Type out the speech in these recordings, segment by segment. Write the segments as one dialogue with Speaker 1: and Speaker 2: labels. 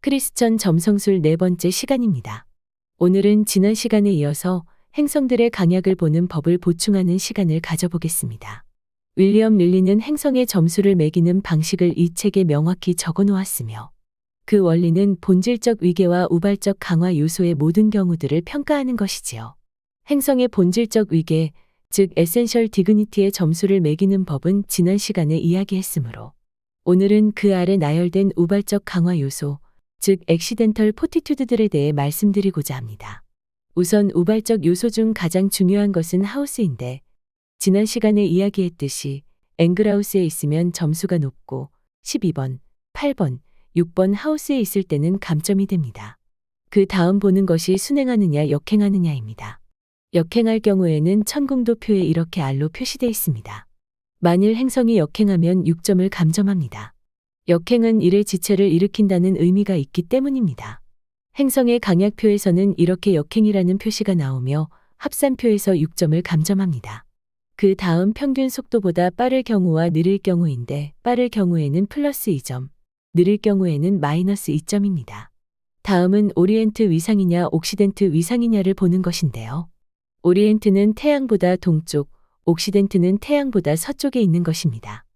Speaker 1: 크리스천 점성술 네 번째 시간입니다. 오늘은 지난 시간에 이어서 행성들의 강약을 보는 법을 보충하는 시간을 가져보겠습니다. 윌리엄 릴리는 행성의 점수를 매기는 방식을 이 책에 명확히 적어 놓았으며 그 원리는 본질적 위계와 우발적 강화 요소의 모든 경우들을 평가하는 것이지요. 행성의 본질적 위계, 즉 에센셜 디그니티의 점수를 매기는 법은 지난 시간에 이야기했으므로 오늘은 그 아래 나열된 우발적 강화 요소, 즉 액시덴털 포티튜드들에 대해 말씀드리고자 합니다. 우선 우발적 요소 중 가장 중요한 것은 하우스인데 지난 시간에 이야기했듯이 앵글하우스에 있으면 점수가 높고 12번, 8번, 6번 하우스에 있을 때는 감점이 됩니다. 그 다음 보는 것이 순행하느냐 역행하느냐입니다. 역행할 경우에는 천궁도표에 이렇게 R로 표시되어 있습니다. 만일 행성이 역행하면 6점을 감점합니다. 역행은 일의 지체를 일으킨다는 의미가 있기 때문입니다. 행성의 강약표에서는 이렇게 역행이라는 표시가 나오며 합산표에서 6점을 감점합니다. 그 다음 평균 속도보다 빠를 경우와 느릴 경우인데 빠를 경우에는 플러스 2점, 느릴 경우에는 마이너스 2점입니다. 다음은 오리엔트 위상이냐 옥시덴트 위상이냐를 보는 것인데요. 오리엔트는 태양보다 동쪽, 옥시덴트는 태양보다 서쪽에 있는 것입니다.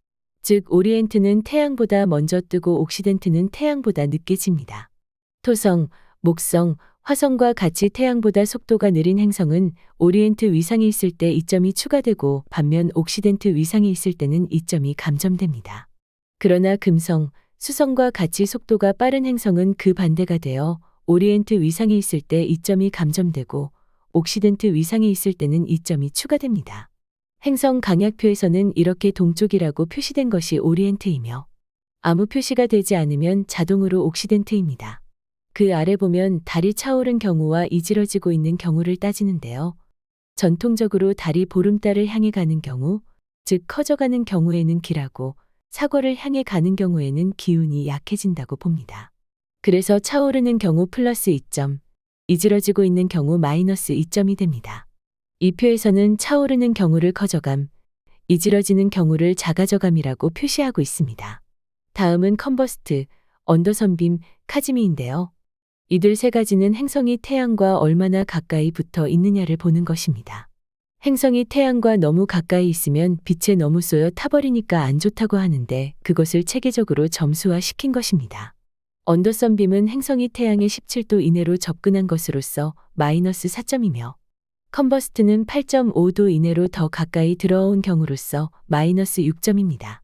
Speaker 1: 즉 오리엔트는 태양보다 먼저 뜨고 옥시덴트는 태양보다 늦게 집니다. 토성, 목성, 화성과 같이 태양보다 속도가 느린 행성은 오리엔트 위상이 있을 때 2점이 추가되고 반면 옥시덴트 위상이 있을 때는 2점이 감점됩니다. 그러나 금성, 수성과 같이 속도가 빠른 행성은 그 반대가 되어 오리엔트 위상이 있을 때 2점이 감점되고 옥시덴트 위상이 있을 때는 2점이 추가됩니다. 행성 강약표에서는 이렇게 동쪽이라고 표시된 것이 오리엔트이며 아무 표시가 되지 않으면 자동으로 옥시덴트입니다. 그 아래 보면 달이 차오른 경우와 이질어지고 있는 경우를 따지는데요. 전통적으로 달이 보름달을 향해 가는 경우, 즉 커져가는 경우에는 기라고 사거를 향해 가는 경우에는 기운이 약해진다고 봅니다. 그래서 차오르는 경우 플러스 2점, 이질어지고 있는 경우 마이너스 2점이 됩니다. 이 표에서는 차오르는 경우를 커져감, 이질어지는 경우를 작아져감이라고 표시하고 있습니다. 다음은 컨버스트, 언더선빔, 카즈미인데요. 이들 세 가지는 행성이 태양과 얼마나 가까이 붙어 있느냐를 보는 것입니다. 행성이 태양과 너무 가까이 있으면 빛에 너무 쏘여 타버리니까 안 좋다고 하는데 그것을 체계적으로 점수화시킨 것입니다. 언더선빔은 행성이 태양의 17도 이내로 접근한 것으로서 마이너스 4점이며 컨버스트는 8.5도 이내로 더 가까이 들어온 경우로서 마이너스 6점입니다.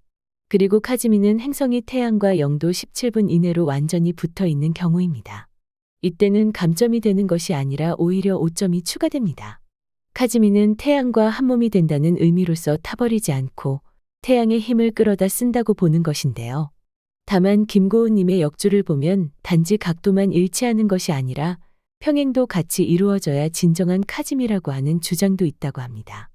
Speaker 1: 그리고 카즈미는 행성이 태양과 0도 17분 이내로 완전히 붙어 있는 경우입니다. 이때는 감점이 되는 것이 아니라 오히려 5점이 추가됩니다. 카즈미는 태양과 한몸이 된다는 의미로서 타버리지 않고 태양의 힘을 끌어다 쓴다고 보는 것인데요. 다만 김고은님의 역주를 보면 단지 각도만 일치하는 것이 아니라 평행도 같이 이루어져야 진정한 카즈미라고 하는 주장도 있다고 합니다.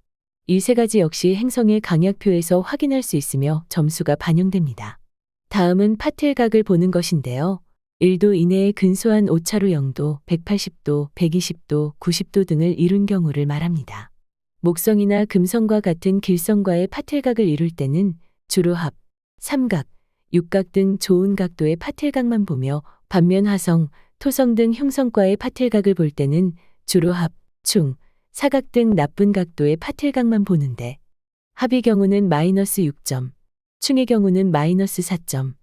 Speaker 1: 이 세 가지 역시 행성의 강약표에서 확인할 수 있으며 점수가 반영됩니다. 다음은 파틀각을 보는 것인데요. 1도 이내에 근소한 오차로 0도, 180도, 120도, 90도 등을 이룬 경우를 말합니다. 목성이나 금성과 같은 길성과의 파틀각을 이룰 때는 주로 합, 삼각, 육각 등 좋은 각도의 파틀각만 보며 반면 화성, 토성 등 흉성과의 파틀각을 볼 때는 주로 합, 충, 사각 등 나쁜 각도의 파틀각만 보는데 합의 경우는 마이너스 6점, 충의 경우는 마이너스 4점,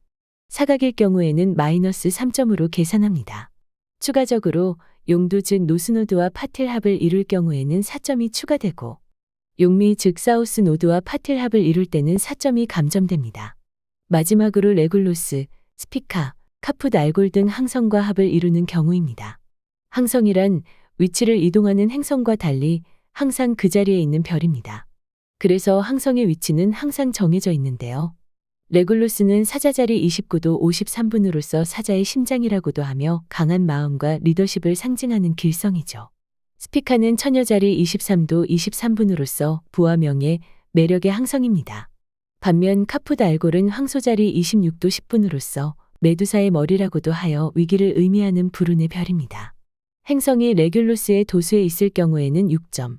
Speaker 1: 사각일 경우에는 마이너스 3점으로 계산합니다. 추가적으로 용도 즉 노스노드와 파틀합을 이룰 경우에는 4점이 추가되고 용미 즉 사우스 노드와 파틀합을 이룰 때는 4점이 감점됩니다. 마지막으로 레굴루스, 스피카, 카풋 알골 등 항성과 합을 이루는 경우입니다. 항성이란 위치를 이동하는 행성과 달리 항상 그 자리에 있는 별입니다. 그래서 항성의 위치는 항상 정해져 있는데요. 레굴루스는 사자자리 29도 53분으로서 사자의 심장이라고도 하며 강한 마음과 리더십을 상징하는 길성이죠. 스피카는 처녀자리 23도 23분으로서 부와 명예, 매력의 항성입니다. 반면 카풋 알골은 황소자리 26도 10분으로서 메두사의 머리라고도 하여 위기를 의미하는 불운의 별입니다. 행성이 레귤루스의 도수에 있을 경우에는 6점,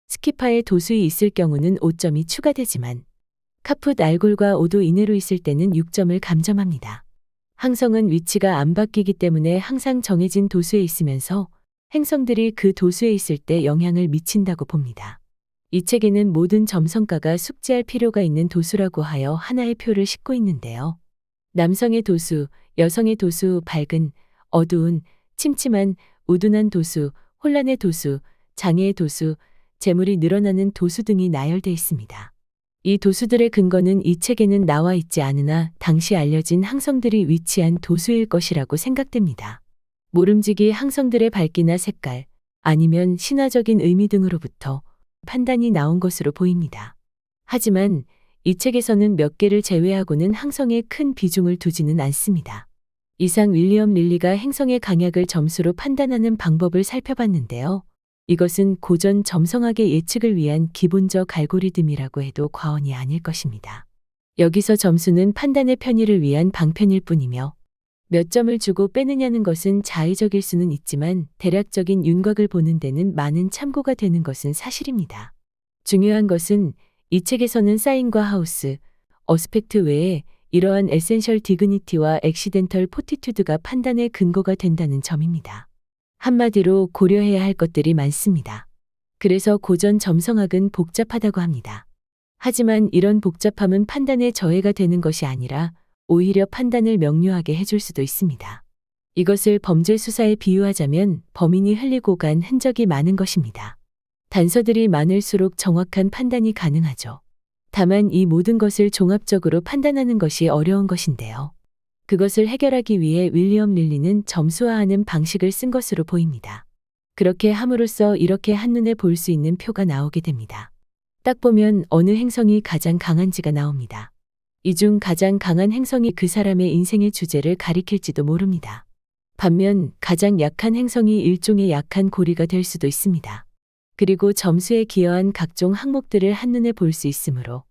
Speaker 1: 스키파의 도수에 있을 경우는 5점이 추가되지만 카풋 알골과 5도 이내로 있을 때는 6점을 감점합니다. 항성은 위치가 안 바뀌기 때문에 항상 정해진 도수에 있으면서 행성들이 그 도수에 있을 때 영향을 미친다고 봅니다. 이 책에는 모든 점성가가 숙지할 필요가 있는 도수라고 하여 하나의 표를 싣고 있는데요. 남성의 도수, 여성의 도수, 밝은, 어두운, 침침한, 우둔한 도수, 혼란의 도수, 장애의 도수, 재물이 늘어나는 도수 등이 나열돼 있습니다. 이 도수들의 근거는 이 책에는 나와 있지 않으나 당시 알려진 항성들이 위치한 도수일 것이라고 생각됩니다. 모름지기 항성들의 밝기나 색깔, 아니면 신화적인 의미 등으로부터 판단이 나온 것으로 보입니다. 하지만 이 책에서는 몇 개를 제외하고는 항성에 큰 비중을 두지는 않습니다. 이상 윌리엄 릴리가 행성의 강약을 점수로 판단하는 방법을 살펴봤는데요. 이것은 고전 점성학의 예측을 위한 기본적 알고리즘이라고 해도 과언이 아닐 것입니다. 여기서 점수는 판단의 편의를 위한 방편일 뿐이며 몇 점을 주고 빼느냐는 것은 자의적일 수는 있지만 대략적인 윤곽을 보는 데는 많은 참고가 되는 것은 사실입니다. 중요한 것은 이 책에서는 사인과 하우스, 어스펙트 외에 이러한 에센셜 디그니티와 액시덴털 포티튜드가 판단의 근거가 된다는 점입니다. 한마디로 고려해야 할 것들이 많습니다. 그래서 고전 점성학은 복잡하다고 합니다. 하지만 이런 복잡함은 판단의 저해가 되는 것이 아니라 오히려 판단을 명료하게 해줄 수도 있습니다. 이것을 범죄 수사에 비유하자면 범인이 흘리고 간 흔적이 많은 것입니다. 단서들이 많을수록 정확한 판단이 가능하죠. 다만 이 모든 것을 종합적으로 판단하는 것이 어려운 것인데요. 그것을 해결하기 위해 윌리엄 릴리는 점수화하는 방식을 쓴 것으로 보입니다. 그렇게 함으로써 이렇게 한눈에 볼 수 있는 표가 나오게 됩니다. 딱 보면 어느 행성이 가장 강한지가 나옵니다. 이 중 가장 강한 행성이 그 사람의 인생의 주제를 가리킬지도 모릅니다. 반면 가장 약한 행성이 일종의 약한 고리가 될 수도 있습니다. 그리고 점수에 기여한 각종 항목들을 한눈에 볼 수 있으므로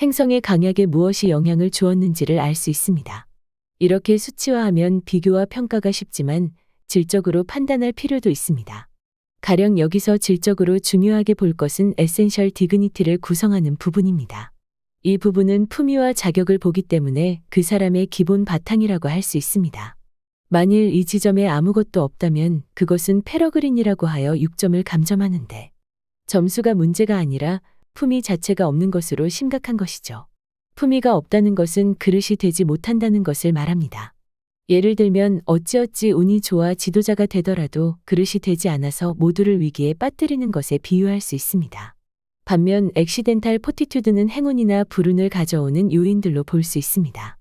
Speaker 1: 행성의 강약에 무엇이 영향을 주었는지를 알 수 있습니다. 이렇게 수치화하면 비교와 평가가 쉽지만 질적으로 판단할 필요도 있습니다. 가령 여기서 질적으로 중요하게 볼 것은 에센셜 디그니티를 구성하는 부분입니다. 이 부분은 품위와 자격을 보기 때문에 그 사람의 기본 바탕이라고 할 수 있습니다. 만일 이 지점에 아무것도 없다면 그것은 패러그린이라고 하여 6점을 감점하는데 점수가 문제가 아니라 품위 자체가 없는 것으로 심각한 것이죠. 품위가 없다는 것은 그릇이 되지 못한다는 것을 말합니다. 예를 들면 어찌어찌 운이 좋아 지도자가 되더라도 그릇이 되지 않아서 모두를 위기에 빠뜨리는 것에 비유할 수 있습니다. 반면 액시덴탈 포티튜드는 행운이나 불운을 가져오는 요인들로 볼 수 있습니다.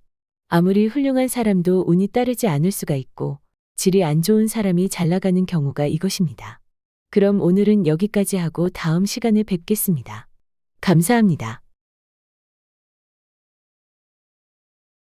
Speaker 1: 아무리 훌륭한 사람도 운이 따르지 않을 수가 있고 질이 안 좋은 사람이 잘 나가는 경우가 이것입니다. 그럼 오늘은 여기까지 하고 다음 시간에 뵙겠습니다. 감사합니다.